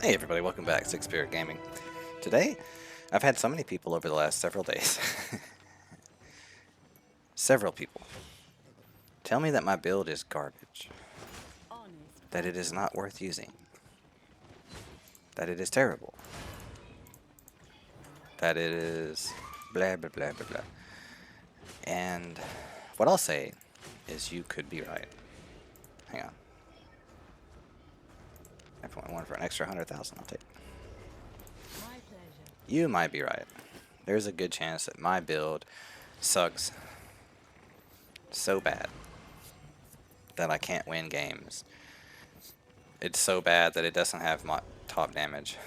Hey everybody, welcome back to C.I.K Gaming. Today, I've had so many people over the last several days, several people, tell me that my build is garbage, that it is not worth using, that it is terrible, that it is blah blah blah blah blah. And what I'll say is you could be right. Hang on. 9.1 for an extra 100,000, I'll take it. You might be right. There's a good chance that my build sucks so bad that I can't win games. It's so bad that it doesn't have top damage.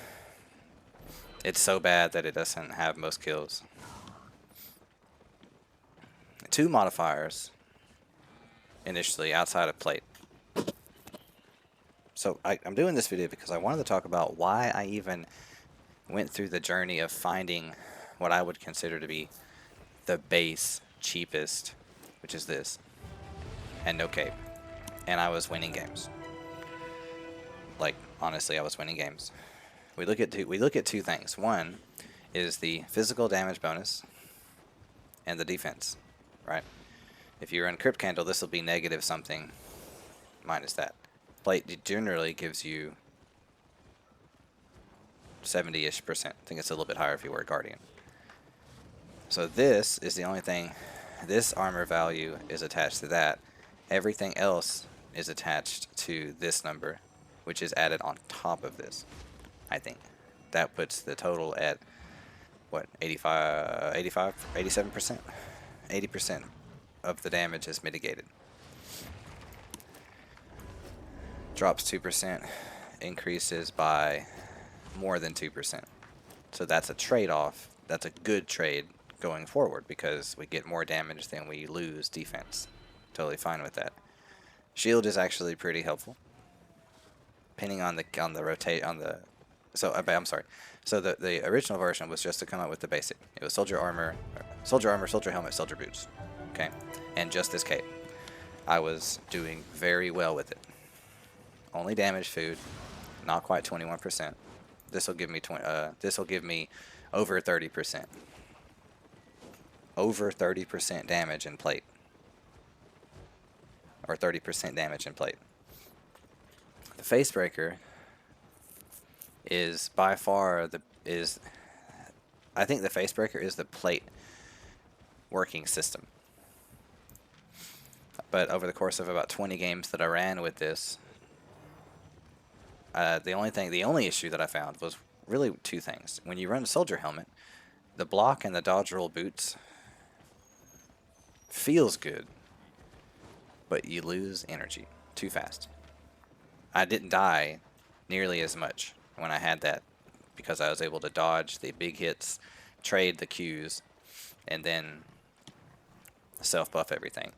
It's so bad that it doesn't have most kills. 2 modifiers initially outside of plate. So I'm doing this video because I wanted to talk about why I even went through the journey of finding what I would consider to be the base cheapest, which is this, and no cape. And I was winning games. Like, honestly, I was winning games. We look at two things. One is the physical damage bonus and the defense, right? If you're in Crypt Candle, this will be negative something minus that. Plate generally gives you 70-ish%. I think it's a little bit higher if you wear Guardian. So this is the only thing. This armor value is attached to that. Everything else is attached to this number, which is added on top of this. I think that puts the total at what, 87%? 80% of the damage is mitigated. Drops 2%, increases by more than 2%. So that's a trade-off. That's a good trade going forward because we get more damage than we lose defense. Totally fine with that. Shield is actually pretty helpful. Depending on the rotate on the. So I'm sorry. So the original version was just to come up with the basic. It was soldier armor, soldier helmet, soldier boots. Okay, and just this cape. I was doing very well with it. Only damage food, not quite 21%. This will give me over 30%. Over 30% damage in plate. Or 30% damage in plate. The Facebreaker is by far I think the Facebreaker is the plate working system. But over the course of about 20 games that I ran with this, the only issue that I found was really 2 things. When you run a soldier helmet, the block and the dodge roll boots feels good, but you lose energy too fast. I didn't die nearly as much when I had that because I was able to dodge the big hits, trade the Qs, and then self-buff everything.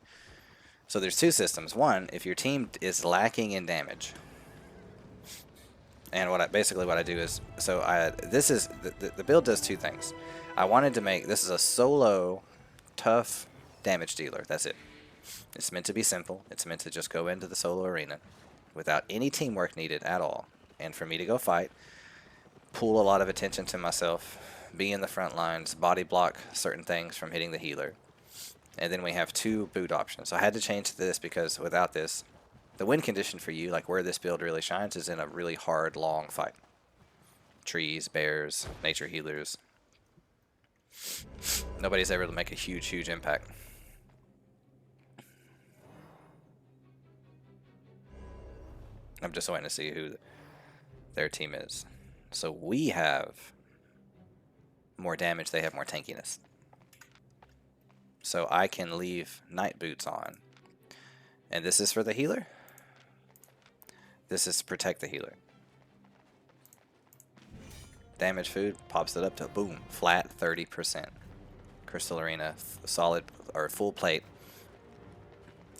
So there's 2 systems. One, if your team is lacking in damage, and basically what I do is, so the build does 2 things. I wanted to make, this is a solo, tough damage dealer. That's it. It's meant to be simple. It's meant to just go into the solo arena without any teamwork needed at all. And for me to go fight, pull a lot of attention to myself, be in the front lines, body block certain things from hitting the healer. And then we have 2 boot options. So I had to change this because without this, the win condition for you, like where this build really shines, is in a really hard, long fight. Trees, bears, nature healers. Nobody's ever able to make a huge impact. I'm just waiting to see who their team is. So we have more damage, they have more tankiness. So I can leave night boots on. And this is for the healer. This is to protect the healer. Damage food pops it up to boom, flat 30%. Crystal Arena, solid or full plate.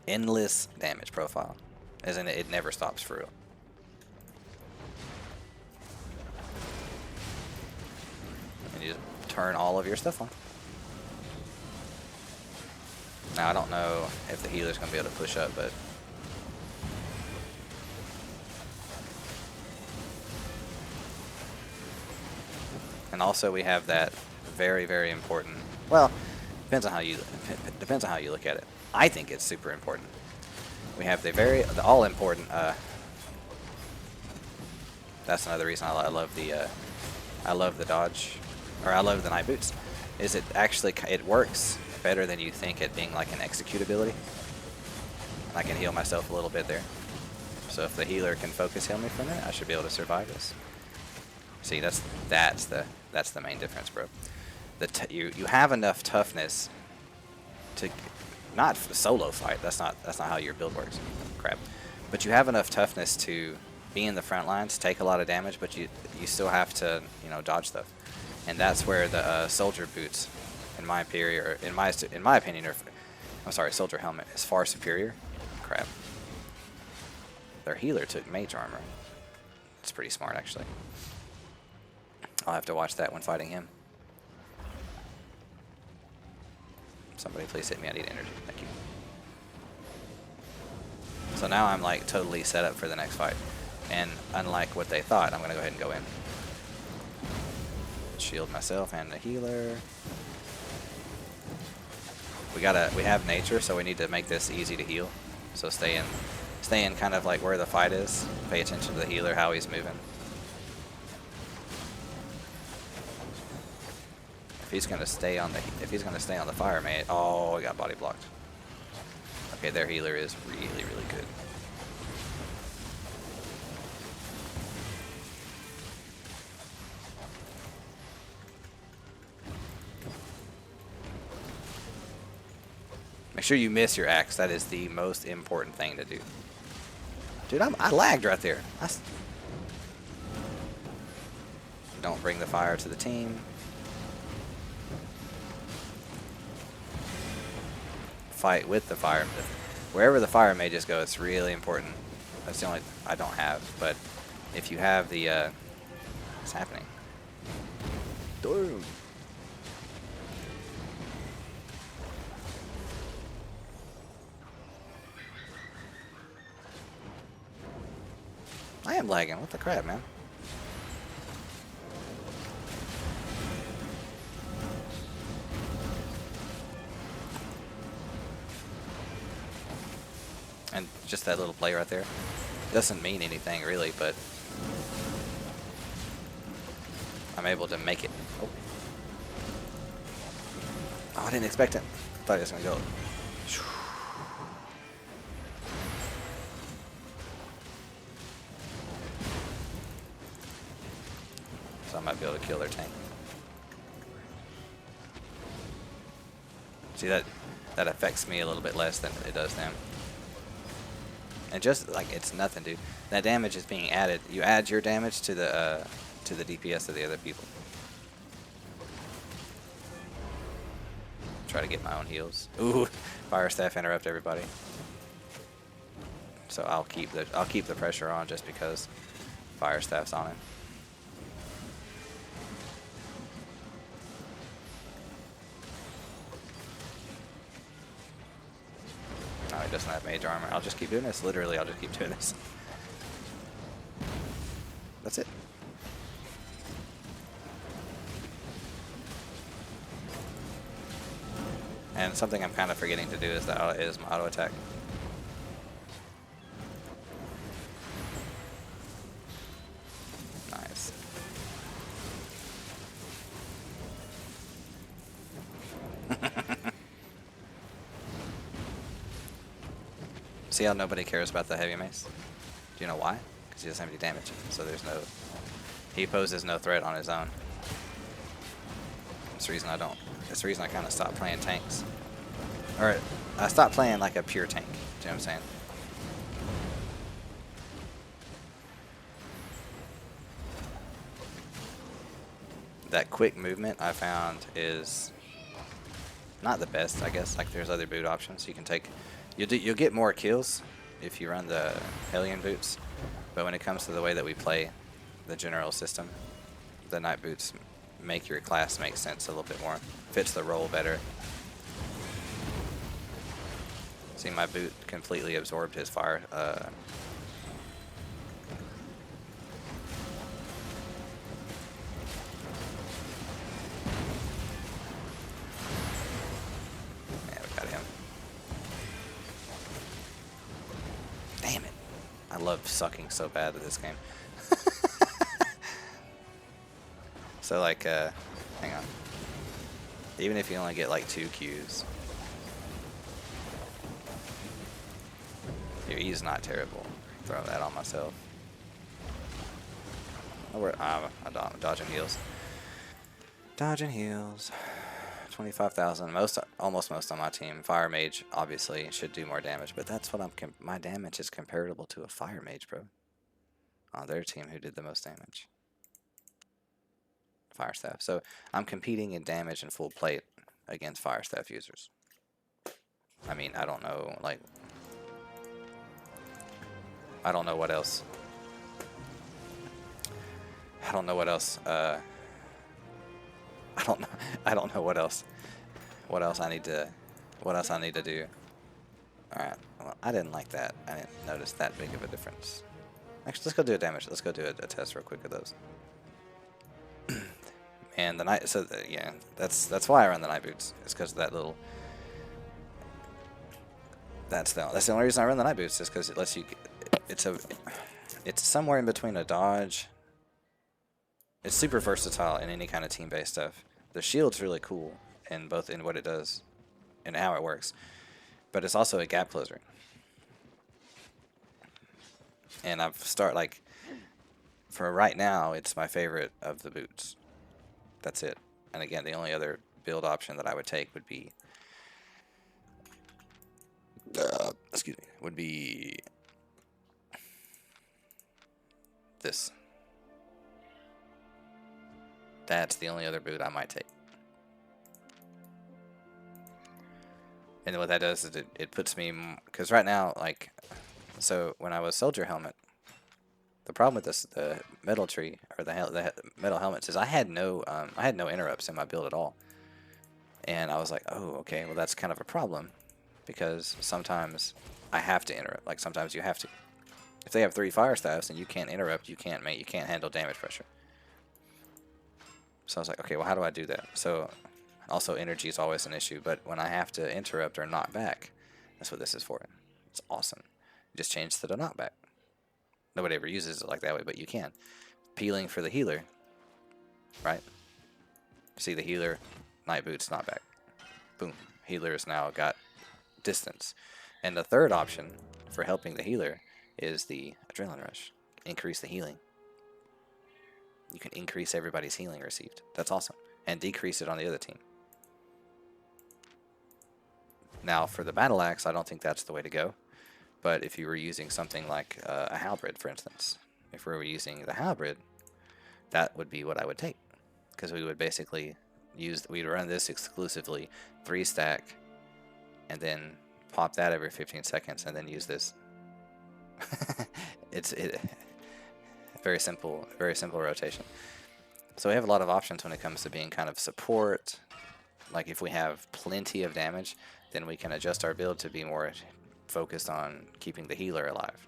Endless damage profile. As in it never stops for real. And you just turn all of your stuff on. Now I don't know if the healer's gonna be able to push up, but And also we have that very, very important, well, depends on how you look at it. I think it's super important. We have the all important, that's another reason I love the dodge, or I love the night boots, is it works better than you think at being like an execute ability. And I can heal myself a little bit there. So if the healer can focus heal me for a minute, I should be able to survive this. See, that's the main difference, bro. You have enough toughness to not solo fight. That's not how your build works. Crap. But you have enough toughness to be in the front lines, take a lot of damage, but you still have to, you know, dodge stuff. And that's where the soldier boots, in my opinion, I'm sorry, soldier helmet is far superior. Crap. Their healer took mage armor. It's pretty smart, actually. I'll have to watch that when fighting him. Somebody please hit me. I need energy. Thank you. So now I'm like totally set up for the next fight. And unlike what they thought, I'm going to go ahead and go in. Shield myself and the healer. We have nature, so we need to make this easy to heal. So stay in kind of like where the fight is. Pay attention to the healer, how he's moving. If he's gonna stay on the fire mate, oh, he got body blocked. Okay, their healer is really, really good. Make sure you miss your axe. That is the most important thing to do. Dude, I lagged right there. Don't bring the fire to the team. Fight with the fire. Wherever the fire mages go, it's really important. That's the only I don't have. But if you have the what's happening? Dude. I am lagging. What the crap, man? And just that little play right there doesn't mean anything really, but I'm able to make it. Oh, I didn't expect it. I thought he was gonna go. So I might be able to kill their tank. See, that affects me a little bit less than it does them. And just like it's nothing, dude. That damage is being added. You add your damage to the DPS of the other people. Try to get my own heals. Ooh, fire staff interrupt everybody. So I'll keep the pressure on just because fire staff's on it. No, he doesn't have mage armor. I'll just keep doing this. Literally, I'll just keep doing this. That's it. And something I'm kind of forgetting to do is my auto attack. Nice. See how nobody cares about the heavy mace? Do you know why? Because he doesn't have any damage. So he poses no threat on his own. That's the reason I don't. That's the reason I kind of stopped playing tanks. Or I stopped playing like a pure tank. Do you know what I'm saying? That quick movement I found is not the best, I guess. Like there's other boot options you can take. You'll get more kills if you run the Hellion boots, but when it comes to the way that we play the general system, the night boots make your class make sense a little bit more. Fits the role better. See, my boot completely absorbed his fire. love sucking so bad at this game. So like, hang on. Even if you only get like 2 Qs, your E's not terrible. Throw that on myself. I'm dodging heals. Dodging heals. 25,000. Almost most on my team. Fire Mage obviously should do more damage, but that's what my damage is comparable to a Fire Mage, bro. On their team, who did the most damage? Fire Staff. So I'm competing in damage and full plate against Fire Staff users. I mean, I don't know, like, I don't know what else. I don't know what else. I don't know what else. What else I need to do. Alright, well, I didn't like that. I didn't notice that big of a difference. Actually, let's go do a damage. Let's go do a test real quick of those. And the night, so yeah, that's why I run the night boots. It's because of that little. That's the only reason I run the night boots is because it lets you. It's somewhere in between a dodge. It's super versatile in any kind of team-based stuff. The shield's really cool in what it does and how it works, but it's also a gap closer. And for right now, it's my favorite of the boots. That's it. And again, the only other build option that I would take would be, this. That's the only other boot I might take. And what that does is it puts me, because right now, like, so when I was Soldier Helmet, the problem with the metal tree, or the metal helmets, is I had no interrupts in my build at all. And I was like, oh, okay, well that's kind of a problem, because sometimes I have to interrupt. Like sometimes you have to. If they have 3 fire staffs and you can't interrupt, you can't handle damage pressure. So I was like, okay, well how do I do that? So also energy is always an issue, but when I have to interrupt or knock back, that's what this is for. It's awesome. You just change to the knockback. Nobody ever uses it like that way, but you can. Peeling for the healer, right? See the healer, night boots, knockback. Boom. Healer has now got distance. And the third option for helping the healer is the adrenaline rush. Increase the healing. You can increase everybody's healing received. That's awesome. And decrease it on the other team. Now, for the battle axe, I don't think that's the way to go. But if you were using something like a halberd, for instance, if we were using the halberd, that would be what I would take. Because we would basically we'd run this exclusively 3 stack, and then pop that every 15 seconds, and then use this. It's very simple rotation. So we have a lot of options when it comes to being kind of support. Like if we have plenty of damage, then we can adjust our build to be more focused on keeping the healer alive.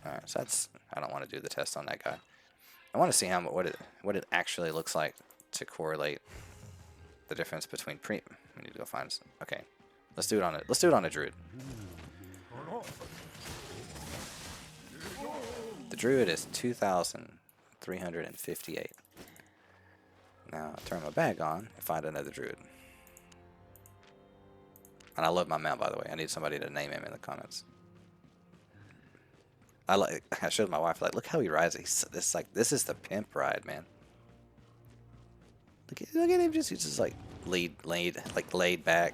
Alright, so I don't want to do the test on that guy. I want to see what it actually looks like to correlate the difference between we need to go find some. Okay. Let's do it on a druid. The druid is 2,358. Now I'll turn my bag on and find another druid. And I love my mount, by the way. I need somebody to name him in the comments. I showed my wife, like, look how he rides. This is the pimp ride, man. Look at him, he's just like laid back,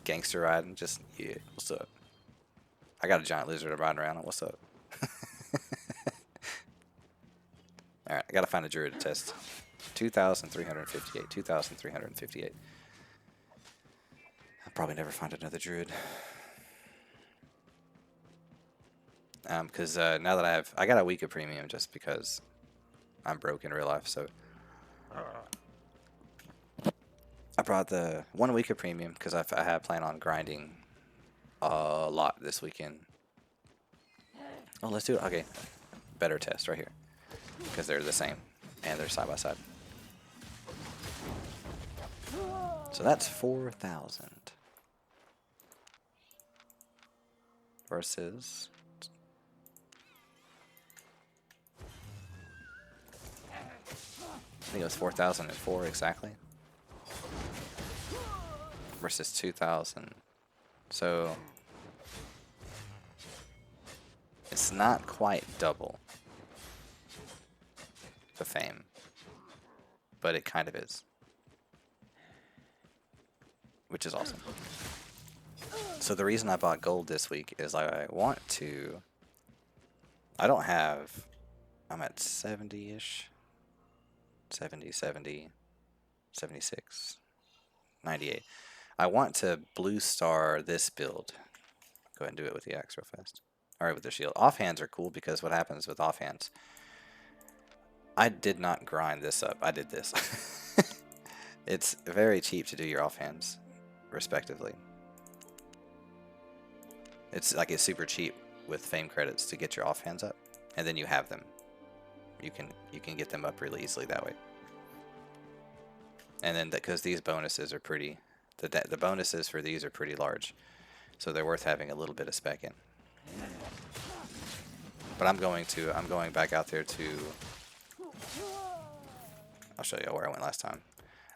gangster riding. Just, yeah, what's up? I got a giant lizard riding around. What's up? All right, I gotta find a druid to test. 2,358. 2,358. I'll probably never find another druid. Because now that I got a week of premium just because I'm broke in real life, so I brought the 1 week of premium because I had planned on grinding a lot this weekend. Oh, let's do it. Okay, better test right here because they're the same and they're side by side. So that's 4,000. versus I think it was 4,004 exactly versus 2,000. So it's not quite double the fame, but it kind of is, which is awesome. So the reason I bought gold this week is I want to, I don't have, I'm at 70-ish, 70, 70, 76, 98. I want to blue star this build. Go ahead and do it with the axe real fast. Alright, with the shield. Offhands are cool because what happens with offhands, I did not grind this up. I did this. It's very cheap to do your offhands, respectively. It's like it's super cheap with fame credits to get your offhands up, and then you have them. You can get them up really easily that way. And then because these bonuses are pretty, the bonuses for these are pretty large, so they're worth having a little bit of spec in. But I'm going back out there to. I'll show you where I went last time.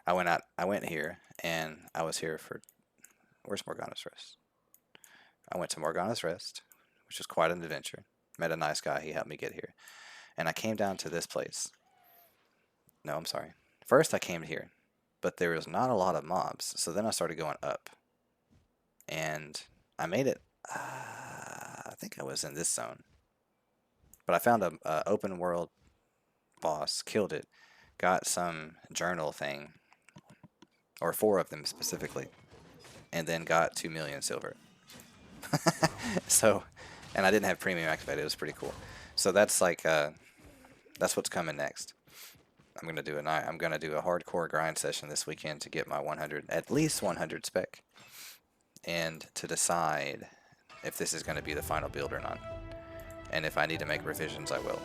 I went here, and I was here for. Where's Morgana's Rest? I went to Morgana's Rest, which was quite an adventure. Met a nice guy. He helped me get here. And I came down to this place. No, I'm sorry. First I came here, but there was not a lot of mobs. So then I started going up. And I made it, I think I was in this zone. But I found a open world boss, killed it, got some journal thing, or 4 of them specifically, and then got 2 million silver. So, and I didn't have premium activated. It was pretty cool. So that's like that's what's coming next. I'm gonna do a hardcore grind session this weekend to get my 100, at least 100 spec, and to decide if this is gonna be the final build or not. And if I need to make revisions, I will.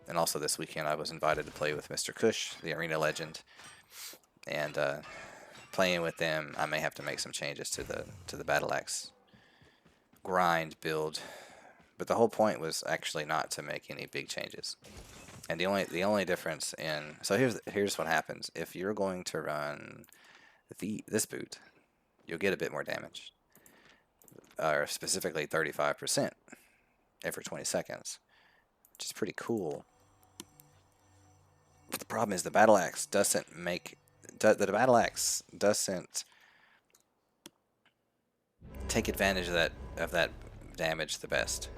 And also this weekend I was invited to play with Mr. Kush, the arena legend, and playing with them, I may have to make some changes to the battle axe grind build. But the whole point was actually not to make any big changes. And the only difference in, so here's what happens if you're going to run this boot, you'll get a bit more damage, or specifically 35% every 20 seconds, which is pretty cool. But the problem is the battle axe doesn't make the battle axe doesn't take advantage of that damage the best.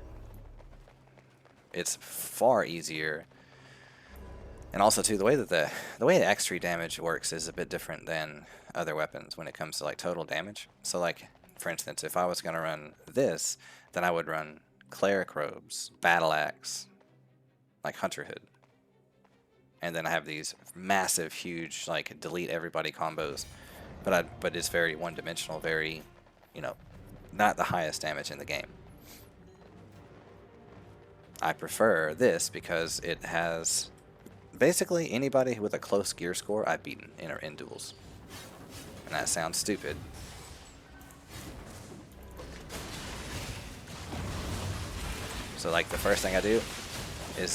It's far easier. And also too, the way the axe tree damage works is a bit different than other weapons when it comes to like total damage. So like, for instance, if I was gonna run this, then I would run cleric robes, battle axe, like hunter hood, and then I have these massive, huge, like delete everybody combos. But it's very one-dimensional, very, not the highest damage in the game. I prefer this because it has basically anybody with a close gear score I've beaten in duels. And that sounds stupid. So like the first thing I do is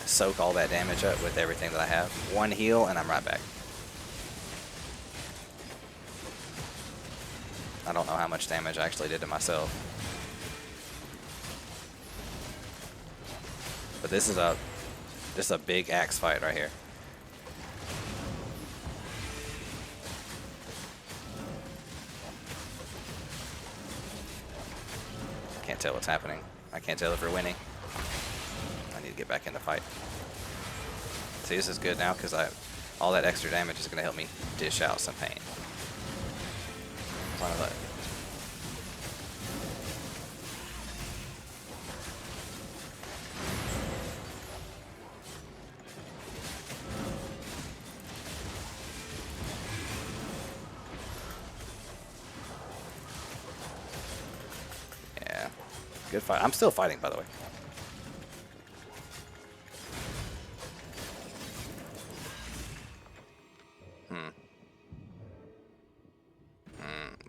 soak all that damage up with everything that I have. One heal and I'm right back. I don't know how much damage I actually did to myself. But this is a big axe fight right here. Can't tell what's happening. I can't tell if we're winning. I need to get back in the fight. See, this is good now because all that extra damage is going to help me dish out some pain. Yeah, good fight. I'm still fighting, by the way.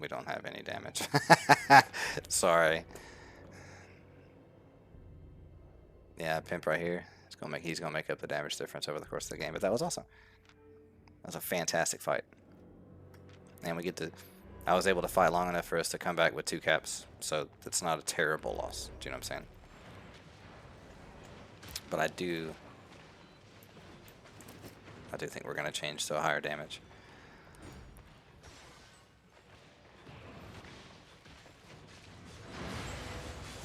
We don't have any damage. Sorry. Yeah, Pimp right here. He's gonna make up the damage difference over the course of the game. But that was awesome. That was a fantastic fight. And we get to... I was able to fight long enough for us to come back with 2 caps. So that's not a terrible loss. Do you know what I'm saying? But I do think we're gonna change to a higher damage.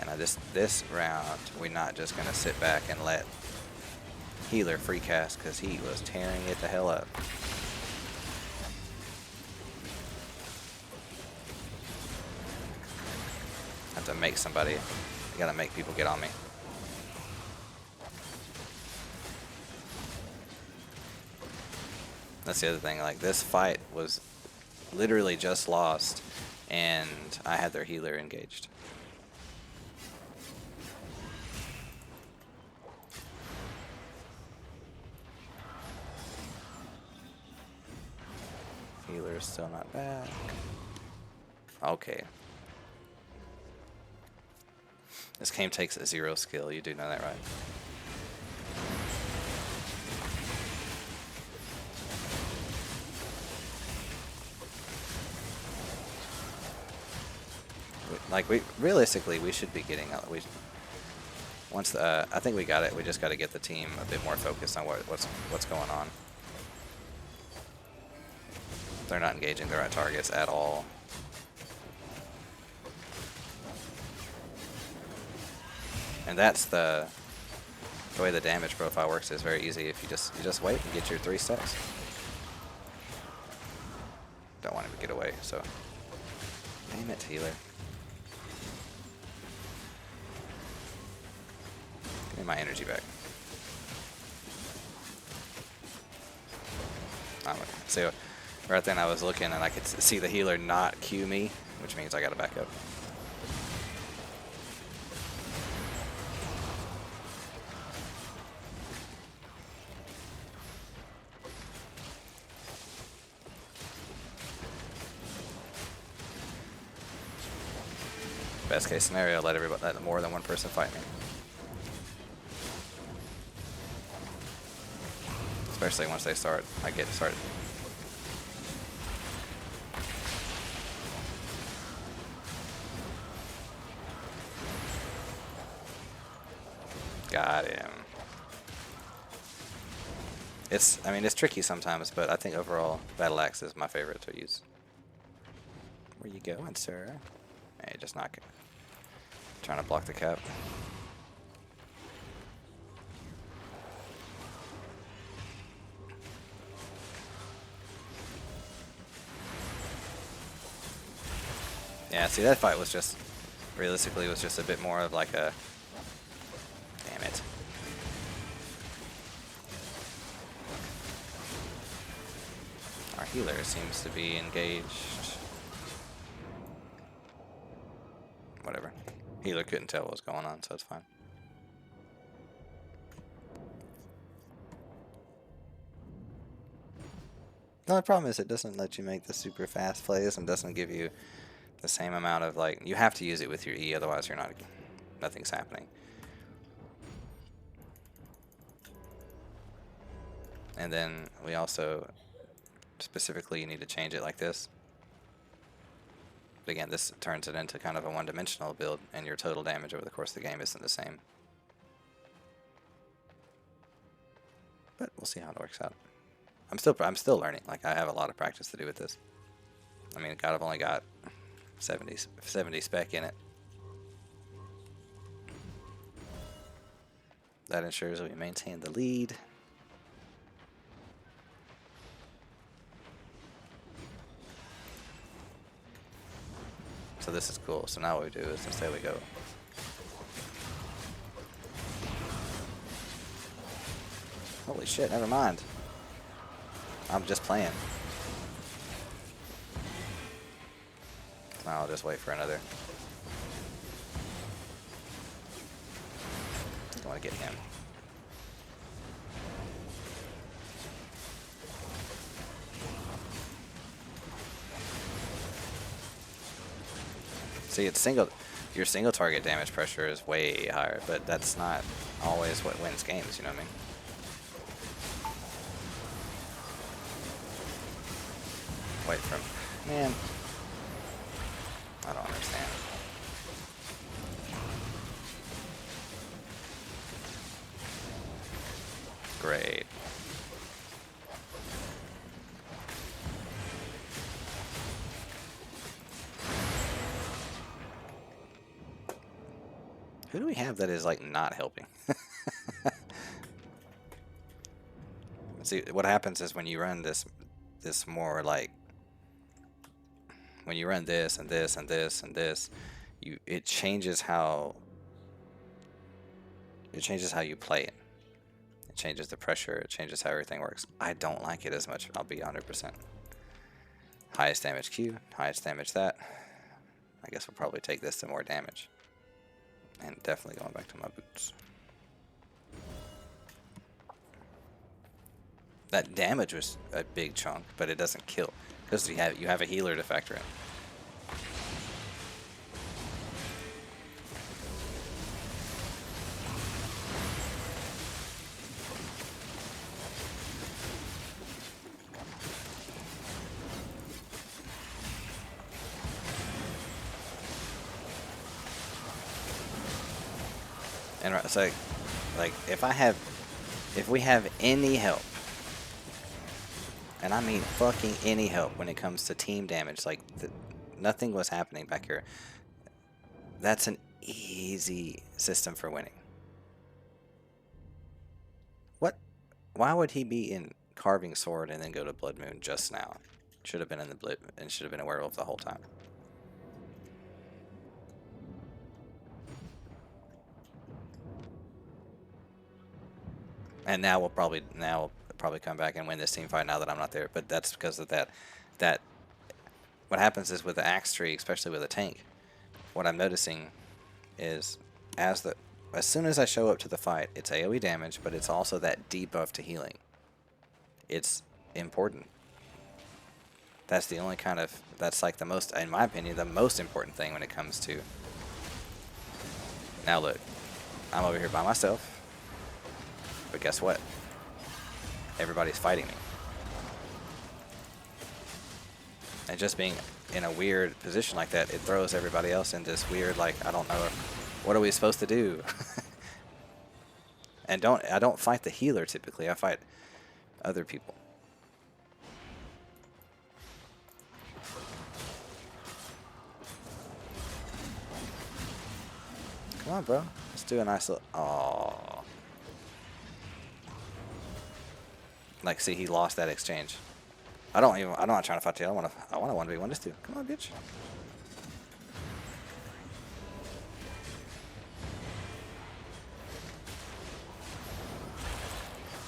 And this round, we're not just gonna sit back and let Healer free cast, because he was tearing it the hell up. Have to make somebody. I gotta make people get on me. That's the other thing. Like, this fight was literally just lost, and I had their healer engaged. Healer's still not back. Okay. This game takes a 0 skill. You do know that, right? Realistically, we should be getting out. Once I think we got it. We just got to get the team a bit more focused on what's going on. They're not engaging the right targets at all. And that's the way the damage profile works is very easy. If you just wait and get your 3 steps. Don't want him to get away, so damn it, healer. Give me my energy back. So right then I was looking and I could see the healer not Q me, which means I gotta back up. Best case scenario, let more than one person fight me. Especially once they start, I get started. Got him. I mean, it's tricky sometimes, but I think overall, Battle Axe is my favorite to use. Where you going, sir? Hey, just knock it. Trying to block the cap. Yeah, see, that fight was just, realistically, was just a bit more of like a, damn it. Our healer seems to be engaged. Whatever. Healer couldn't tell what was going on, so it's fine. The only problem is it doesn't let you make the super fast plays and doesn't give you the same amount of, like, you have to use it with your E, otherwise nothing's happening. And then we also specifically need to change it like this. But again, this turns it into kind of a one-dimensional build, and your total damage over the course of the game isn't the same. But we'll see how it works out. I'm still learning. Like, I have a lot of practice to do with this. I mean, God, I've only got 70 spec in it. That ensures that we maintain the lead. So this is cool. So now what we do is instead we go. Holy shit, never mind. I'm just playing. Now I'll just wait for another. I want to get him. See, it's your single target damage pressure is way higher, but that's not always what wins games, you know what I mean? Wait from, man, I don't understand. Great. Who do we have that is like not helping? See, what happens is when you run this more like when you run this and this and this and this, it changes how you play it. It changes the pressure. It changes how everything works. I don't like it as much. I'll be 100%. Highest damage Q, highest damage that. I guess we'll probably take this to more damage. And definitely going back to my boots. That damage was a big chunk, but it doesn't kill because you have a healer to factor in. And it's like if we have any help, and I mean fucking any help when it comes to team damage, like nothing was happening back here. That's an easy system for winning. What? Why would he be in Carving Sword and then go to Blood Moon just now? Should have been in the Blood and should have been a werewolf the whole time. And now we'll probably come back and win this team fight now that I'm not there. But that's because of that. What happens is with the axe tree, especially with a tank, what I'm noticing is as soon as I show up to the fight, it's AoE damage, but it's also that debuff to healing. It's important. That's the only that's like the most, in my opinion, the most important thing when it comes to. Now look, I'm over here by myself. But guess what? Everybody's fighting me. And just being in a weird position like that, it throws everybody else in this weird, like, I don't know, what are we supposed to do? And I don't fight the healer typically, I fight other people. Come on, bro. Let's do a nice little, aww. Like, see, he lost that exchange. I'm not trying to fight you. I want a 1v1 this too. Come on, bitch.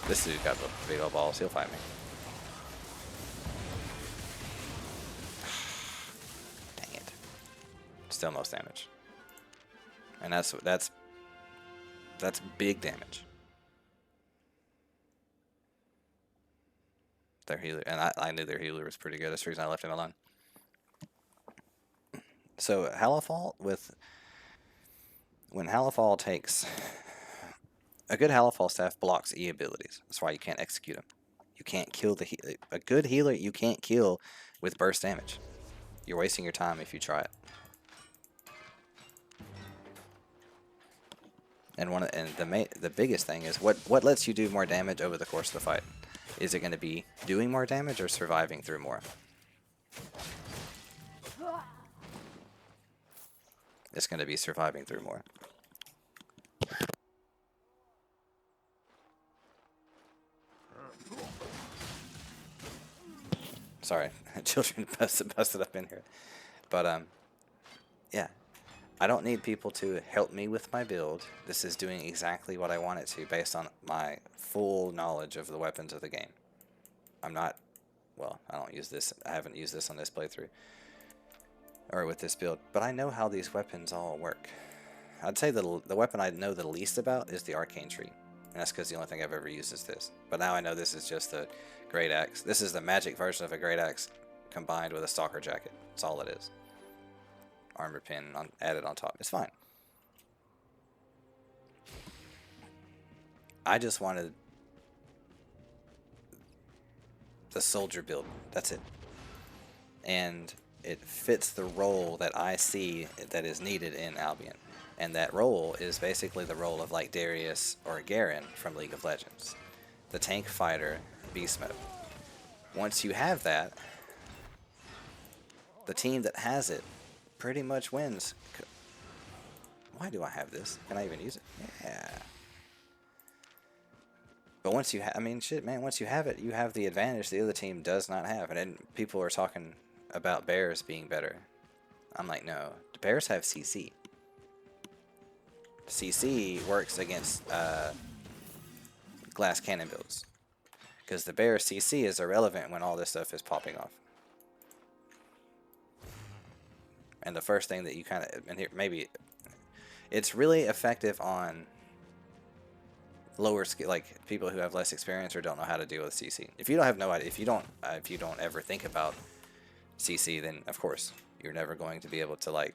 This dude got big old balls. He'll fight me. Dang it. Still most damage. And that's big damage. Their healer, and I knew their healer was pretty good. That's the reason I left him alone. So Halifal when Halifal takes a good Halifal staff blocks E abilities. That's why you can't execute them. You can't kill a good healer. You can't kill with burst damage. You're wasting your time if you try it. And the biggest thing is what lets you do more damage over the course of the fight. Is it going to be doing more damage or surviving through more? It's going to be surviving through more. Sorry, children busted up in here. But, yeah. I don't need people to help me with my build. This is doing exactly what I want it to based on my full knowledge of the weapons of the game. I'm not, well, I don't use this. I haven't used this on this playthrough or with this build, but I know how these weapons all work. I'd say the weapon I know the least about is the arcane tree. And that's because the only thing I've ever used is this. But now I know this is just a great axe. This is the magic version of a great axe combined with a stalker jacket. That's all it is. armor pin added on top. It's fine. I just wanted the soldier build. That's it. And it fits the role that I see that is needed in Albion. And that role is basically the role of like Darius or Garen from League of Legends. The tank fighter, beast mode. Once you have that, the team that has it pretty much wins. Why do I have this? Can I even use it? Yeah. But once you have, I mean, shit, man, once you have it, you have the advantage the other team does not have. And then people are talking about bears being better. I'm like, no, the bears have CC. CC works against glass cannon builds. Because the bear CC is irrelevant when all this stuff is popping off. And the first thing that you kind of, and here, maybe, it's really effective on lower skill, like people who have less experience or don't know how to deal with CC. If you don't have no idea, if you don't ever think about CC, then of course you're never going to be able to like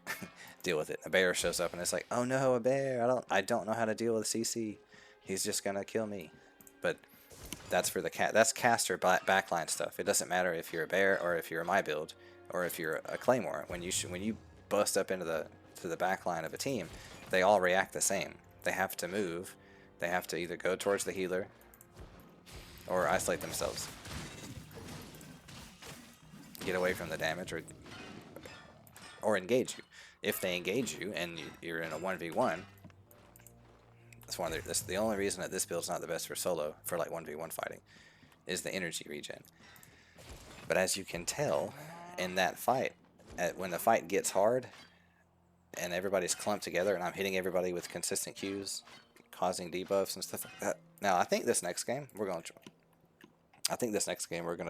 deal with it. A bear shows up and it's like, oh no, a bear! I don't know how to deal with CC. He's just gonna kill me. But that's for the that's caster backline stuff. It doesn't matter if you're a bear or if you're a my build or if you're a claymore. When you bust up into the backline of a team, they all react the same. They have to move. They have to either go towards the healer or isolate themselves. Get away from the damage or engage you. If they engage you and you're in a 1v1, that's the only reason that this build's not the best for solo, for like 1v1 fighting, is the energy regen. But as you can tell in that fight, when the fight gets hard and everybody's clumped together and I'm hitting everybody with consistent Qs, causing debuffs and stuff like that. Now, I think this next game we're gonna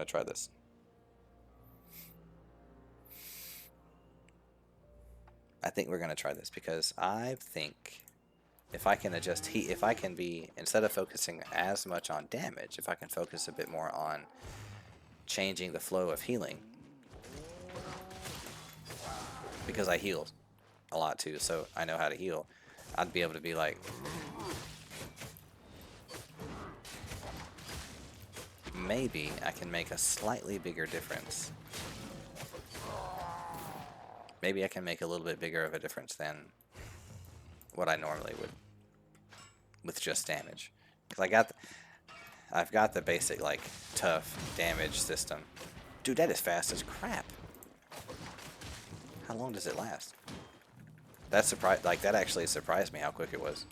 try this. I think we're gonna try this because I think if I can adjust heat, if I can be, instead of focusing as much on damage, if I can focus a bit more on changing the flow of healing, because I heal a lot too, so I know how to heal. I'd be able to be like, maybe I can make a slightly bigger difference. Maybe I can make a little bit bigger of a difference than what I normally would with just damage. Because I've got the basic like tough damage system. Dude, that is fast as crap. How long does it last? That actually surprised me how quick it was.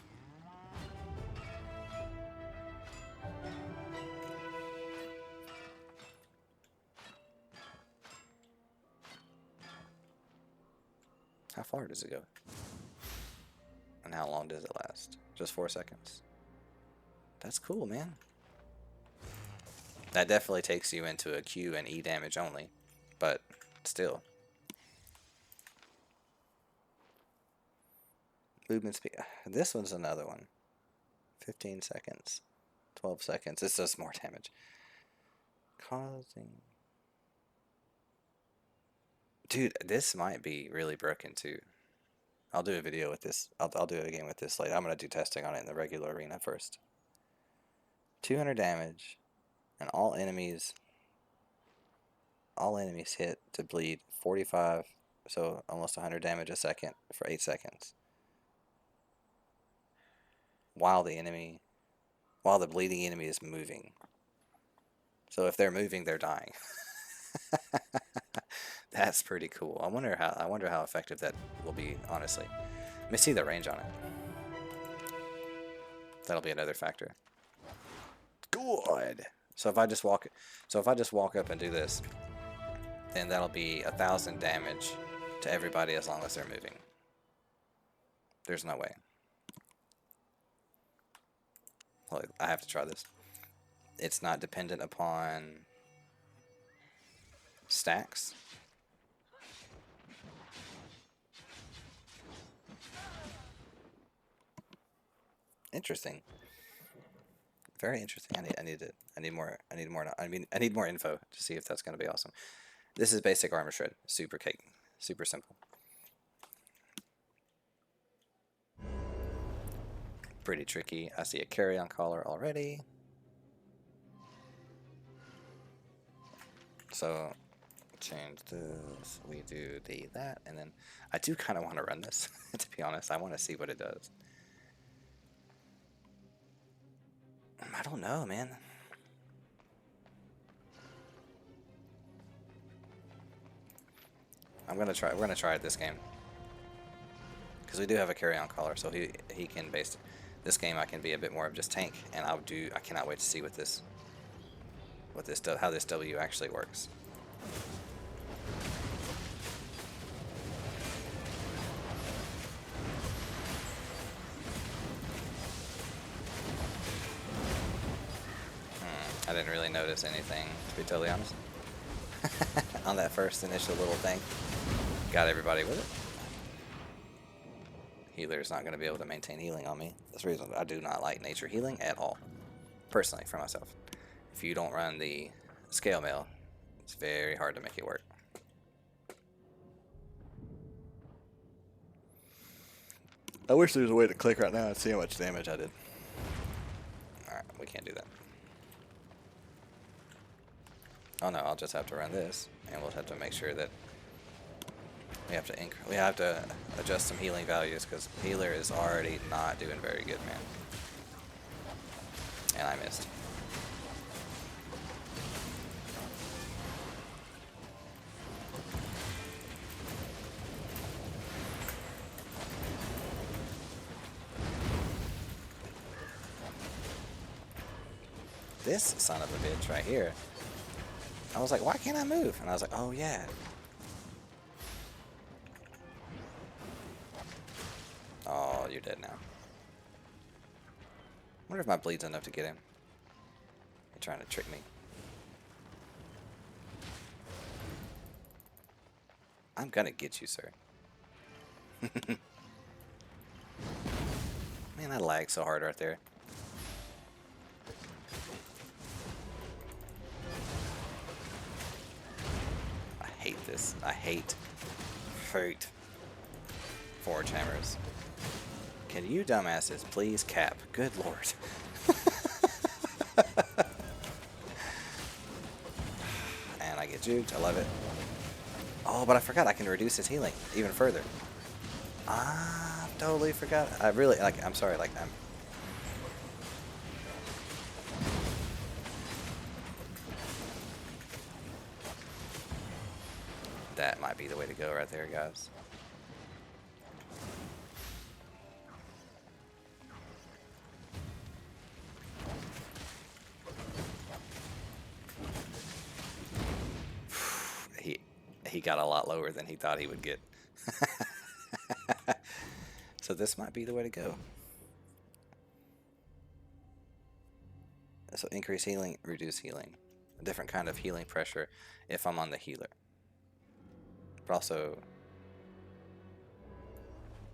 How far does it go? And how long does it last? Just 4 seconds. That's cool, man. That definitely takes you into a Q and E damage only, but still. Movement speed. This one's another one. 15 seconds. 12 seconds. This does more damage. Causing... Dude, this might be really broken too. I'll do a video with this. I'll do a game with this later. I'm going to do testing on it in the regular arena first. 200 damage, and all enemies hit to bleed 45, so almost 100 damage a second for 8 seconds. While the bleeding enemy is moving. So if they're moving, they're dying. That's pretty cool. I wonder how effective that will be, honestly. Let me see the range on it. That'll be another factor. Good. So if I just walk up and do this, then that'll be 1,000 damage to everybody as long as they're moving. There's no way. Well, I have to try this. It's not dependent upon stacks. Interesting. Very interesting. I need more info to see if that's going to be awesome. This is basic armor shred. Super cake. Super simple. pretty tricky. I see a carry-on collar already. So change this. We do that, and then I do kind of want to run this. To be honest, I want to see what it does. I don't know, man. I'm gonna try. We're gonna try it this game because we do have a carry-on collar, so he can base. This game I can be a bit more of just tank, and I cannot wait to see how this W actually works. I didn't really notice anything, to be totally honest. On that first initial little thing. Got everybody with it. Healer's not going to be able to maintain healing on me. That's the reason I do not like nature healing at all. Personally, for myself. If you don't run the scale mail, it's very hard to make it work. I wish there was a way to click right now and see how much damage I did. Alright, we can't do that. Oh no, I'll just have to run this, and we'll have to make sure that we have to adjust some healing values because healer is already not doing very good, man. And I missed. This son of a bitch right here. I was like, why can't I move? And I was like, oh yeah. Oh, you're dead now. Wonder if my bleed's enough to get him. You're trying to trick me. I'm gonna get you, sir. Man, I lagged so hard right there. I hate this. I hate Forge Hammers. Can you dumbasses please cap? Good lord. And I get juked. I love it. Oh, but I forgot I can reduce his healing even further. Ah, totally forgot. I really, like, I'm sorry, like, that might be the way to go right there, guys. He got a lot lower than he thought he would get. So this might be the way to go. So increase healing, reduce healing. A different kind of healing pressure if I'm on the healer. But also,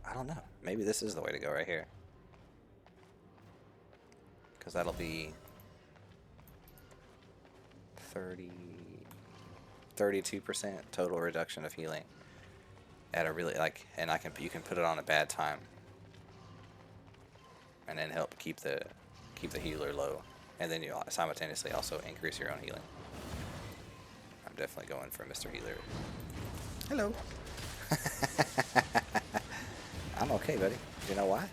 I don't know. Maybe this is the way to go right here. Because that'll be 32% total reduction of healing at a really, like, and you can put it on a bad time and then help keep the healer low, and then you simultaneously also increase your own healing. I'm definitely going for Mr. Healer. Hello. I'm okay, buddy. You know why?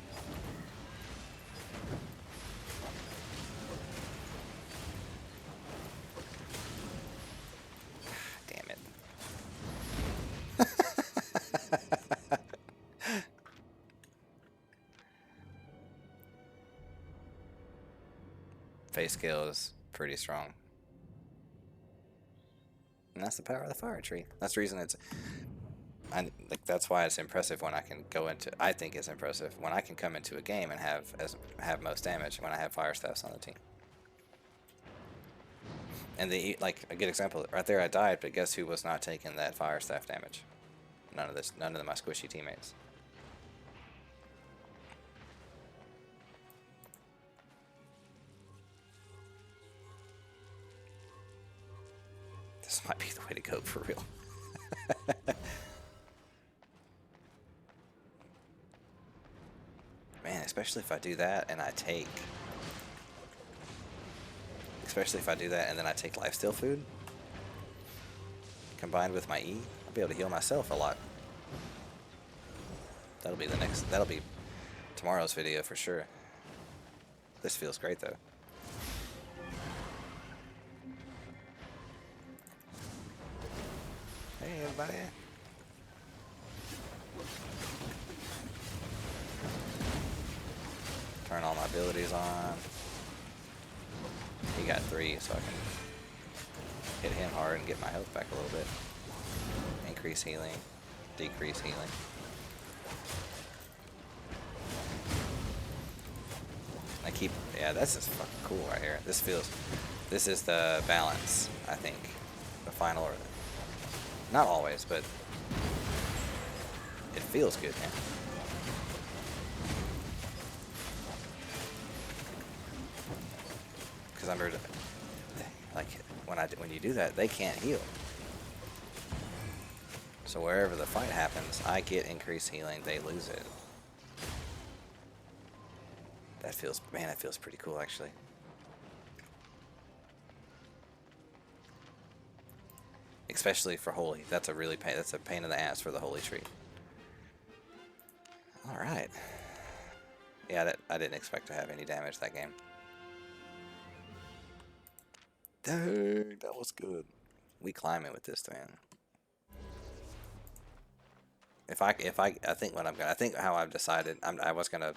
Face scale is pretty strong. And that's the power of the fire tree. That's the reason that's why it's impressive when I can go into, I think it's impressive when I can come into a game and have most damage when I have fire staffs on the team. And like a good example, right there I died, but guess who was not taking that fire staff damage? None of my squishy teammates. This might be the way to go for real. Man, this Especially if I do that and I take... Especially if I do that and then I take lifesteal food. Combined with my E, I'll be able to heal myself a lot. That'll be the next... That'll be tomorrow's video for sure. This feels great though. Hey everybody. Turn all my abilities on. He got 3, so I can hit him hard and get my health back a little bit. Increase healing, decrease healing. I keep, yeah, this is fucking cool right here. This is the balance, I think. The final, or not always, but it feels good, man. Because I'm like when you do that, they can't heal. So wherever the fight happens, I get increased healing, they lose it. That feels, man, that feels pretty cool actually. Especially for holy. That's a really that's a pain in the ass for the holy tree. All right. Yeah, I didn't expect to have any damage that game. Dang, that was good. We climbing with this, man. I think what I'm gonna, I think how I've decided, I was gonna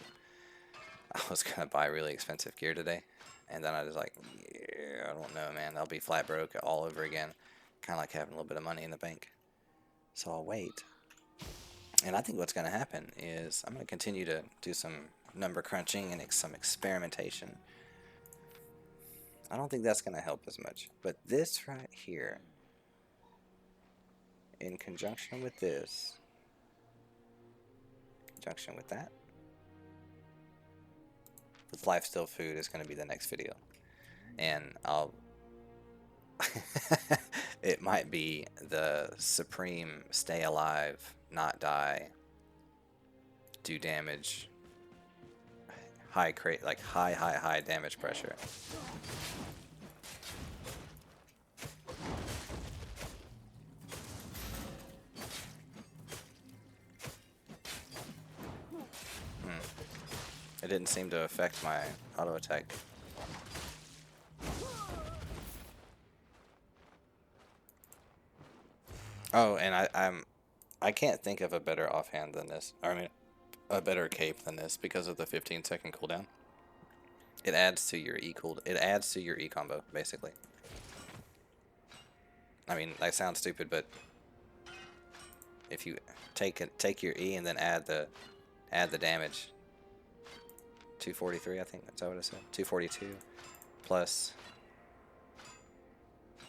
buy really expensive gear today, and then I was like, yeah, I don't know, man. I'll be flat broke all over again. Kind of like having a little bit of money in the bank. So I'll wait. And I think what's gonna happen is I'm gonna continue to do some number crunching and some experimentation. I don't think that's gonna help as much, but this right here, in conjunction with this, conjunction with that, with lifesteal food is going to be the next video, and I'll it might be the supreme stay alive, not die, do damage, high damage pressure. It didn't seem to affect my auto attack. Oh, and I can't think of a better offhand than this. I mean, a better cape than this because of the 15-second cooldown. It adds to your it adds to your E combo basically. I mean, that sounds stupid, but if you take your E and then add the damage. 243, I think that's what it said. 242 plus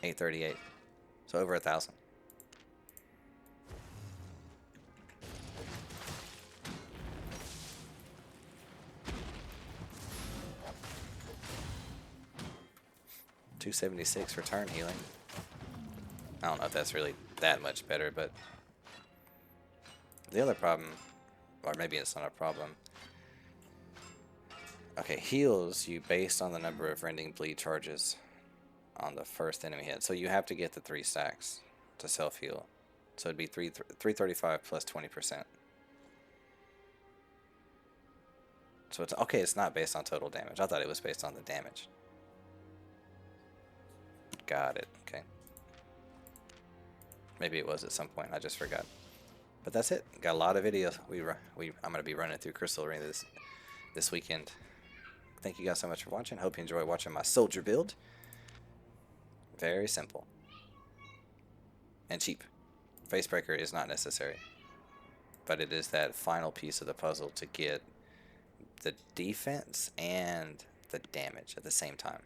838, so over 1,000. $276 return healing. I don't know if that's really that much better, but the other problem, or maybe it's not a problem. Okay, heals you based on the number of rending bleed charges on the first enemy hit. So you have to get the 3 stacks to self heal. So it'd be 335 plus 20%. So it's okay. It's not based on total damage. I thought it was based on the damage. Got it. Okay. Maybe it was at some point. I just forgot. But that's it. Got a lot of videos. I'm gonna be running through Crystal Arena this weekend. Thank you guys so much for watching. Hope you enjoy watching my soldier build. Very simple. And cheap. Facebreaker is not necessary. But it is that final piece of the puzzle to get the defense and the damage at the same time.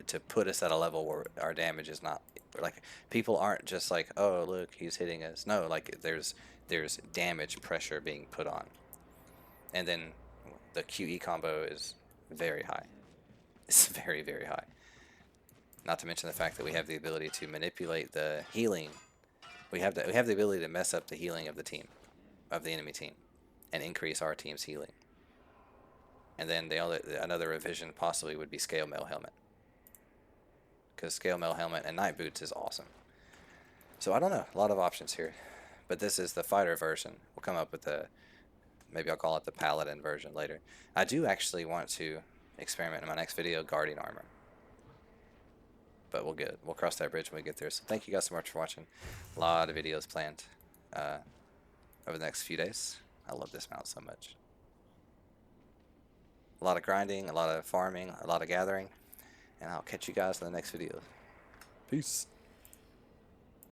To put us at a level where our damage is not... Like, people aren't just like, oh, look, he's hitting us. No, like, there's damage pressure being put on. And then... the QE combo is very high. It's very, very high. Not to mention the fact that we have the ability to manipulate the healing. We have the ability to mess up the healing of the team, of the enemy team, and increase our team's healing. And then another revision possibly would be scale mail helmet, because scale mail helmet and night boots is awesome. So I don't know, a lot of options here, but this is the fighter version. We'll come up with maybe I'll call it the paladin version later. I do actually want to experiment in my next video guardian armor, but we'll cross that bridge when we get there. So thank you guys so much for watching. A lot of videos planned over the next few days. I love this mount so much. A lot of grinding, a lot of farming, a lot of gathering, and I'll catch you guys in the next video. Peace.